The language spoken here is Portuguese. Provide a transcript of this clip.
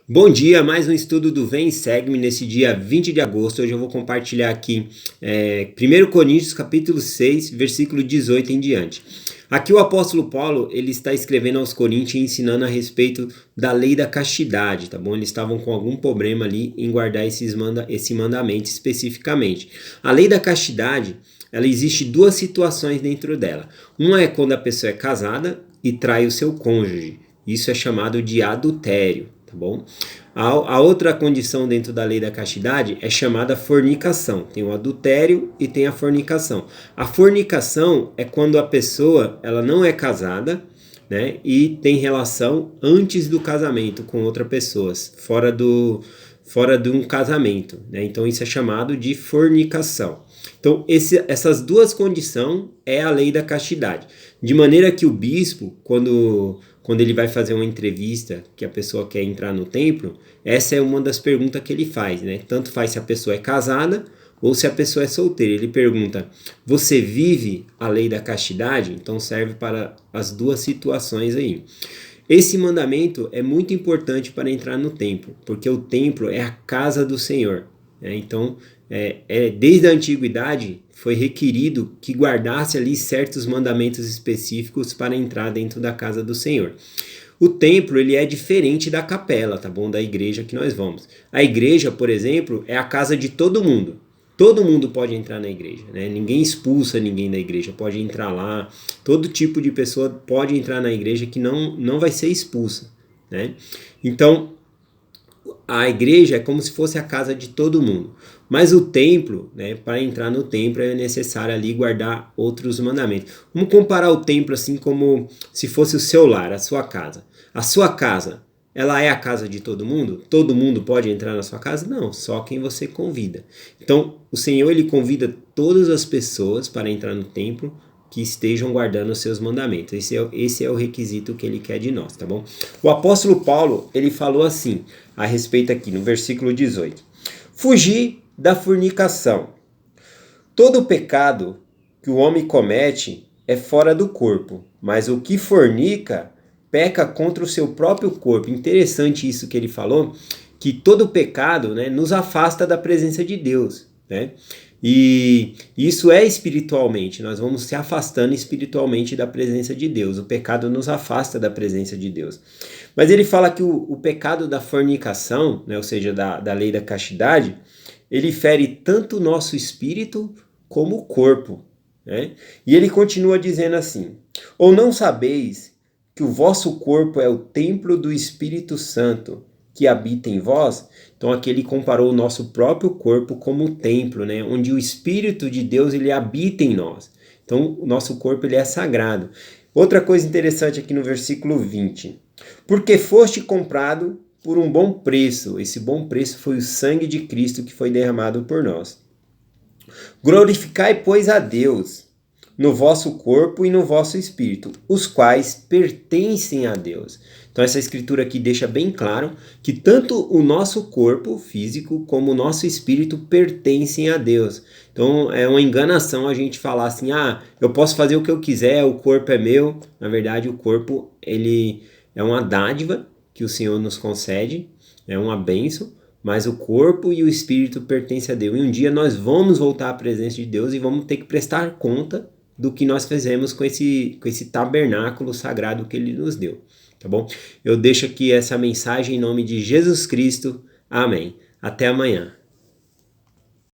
Bom dia, mais um estudo do Vem e Segue-me nesse dia 20 de agosto. Hoje eu vou compartilhar aqui 1 Coríntios capítulo 6, versículo 18 em diante. Aqui o apóstolo Paulo, ele está escrevendo aos Coríntios e ensinando a respeito da lei da castidade, tá bom? Eles estavam com algum problema ali em guardar esse mandamento especificamente. A lei da castidade, ela existe duas situações dentro dela. Uma é quando a pessoa é casada e trai o seu cônjuge. Isso é chamado de adultério. Tá bom? A outra condição dentro da lei da castidade é chamada fornicação. Tem o adultério e tem a fornicação. A fornicação é quando a pessoa ela não é casada, né, e tem relação antes do casamento com outra pessoa, fora de um casamento, né? Então isso é chamado de fornicação. Então essas duas condições é a lei da castidade. De maneira que o bispo, quando ele vai fazer uma entrevista que a pessoa quer entrar no templo, essa é uma das perguntas que ele faz, né? Tanto faz se a pessoa é casada ou se a pessoa é solteira. Ele pergunta: você vive a lei da castidade? Então serve para as duas situações aí. Esse mandamento é muito importante para entrar no templo, porque o templo é a casa do Senhor, né? Então, desde a antiguidade foi requerido que guardasse ali certos mandamentos específicos para entrar dentro da casa do Senhor. O templo ele é diferente da capela, tá bom? Da igreja que nós vamos. A igreja, por exemplo, é a casa de todo mundo. Todo mundo pode entrar na igreja, né? Ninguém expulsa ninguém da igreja, pode entrar lá. Todo tipo de pessoa pode entrar na igreja que não vai ser expulsa, né? Então, a igreja é como se fosse a casa de todo mundo. Mas o templo, né, para entrar no templo é necessário ali guardar outros mandamentos. Vamos comparar o templo assim como se fosse o seu lar, a sua casa. A sua casa, ela é a casa de todo mundo? Todo mundo pode entrar na sua casa? Não, só quem você convida. Então, o Senhor ele convida todas as pessoas para entrar no templo que estejam guardando os seus mandamentos. Esse é o requisito que ele quer de nós, tá bom? O apóstolo Paulo, ele falou assim, a respeito aqui, no versículo 18. Fugir da fornicação. Todo pecado que o homem comete é fora do corpo, mas o que fornica peca contra o seu próprio corpo. Interessante isso que ele falou, que todo pecado, né, nos afasta da presença de Deus, né? E isso é espiritualmente, nós vamos se afastando espiritualmente da presença de Deus. O pecado nos afasta da presença de Deus. Mas ele fala que o pecado da fornicação, né, ou seja, da lei da castidade, ele fere tanto o nosso espírito como o corpo, né? E ele continua dizendo assim: ou não sabeis que o vosso corpo é o templo do Espírito Santo que habita em vós? Então aqui ele comparou o nosso próprio corpo como o templo, né? Onde o Espírito de Deus ele habita em nós. Então o nosso corpo ele é sagrado. Outra coisa interessante aqui no versículo 20. Porque foste comprado por um bom preço. Esse bom preço foi o sangue de Cristo que foi derramado por nós. Glorificai, pois, a Deus no vosso corpo e no vosso espírito, os quais pertencem a Deus. Então essa escritura aqui deixa bem claro que tanto o nosso corpo físico como o nosso espírito pertencem a Deus. Então é uma enganação a gente falar assim: ah, eu posso fazer o que eu quiser, o corpo é meu. Na verdade, o corpo ele é uma dádiva que o Senhor nos concede, é uma bênção, mas o corpo e o espírito pertencem a Deus. E um dia nós vamos voltar à presença de Deus e vamos ter que prestar conta do que nós fizemos com esse tabernáculo sagrado que Ele nos deu, tá bom? Eu deixo aqui essa mensagem em nome de Jesus Cristo. Amém. Até amanhã.